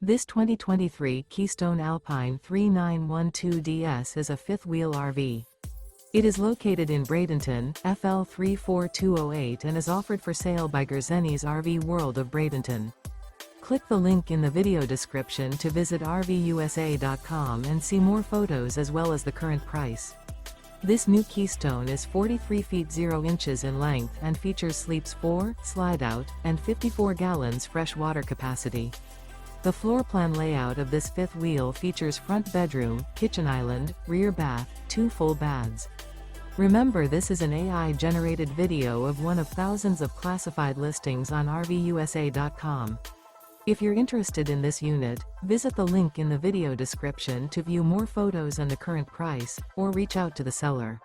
This 2023 Keystone Alpine 3912DS is a fifth-wheel RV. It is located in Bradenton, FL 34208 and is offered for sale by Gerzeny's RV World of Bradenton. Click the link in the video description to visit RVUSA.com and see more photos as well as the current price. This new Keystone is 43 feet 0 inches in length and features sleeps 4, Slideout, and 54 gallons fresh water capacity. The floor plan layout of this fifth wheel features front bedroom, kitchen island, rear bath, 2 full baths. Remember, this is an AI-generated video of one of thousands of classified listings on RVUSA.com. If you're interested in this unit, visit the link in the video description to view more photos and the current price, or reach out to the seller.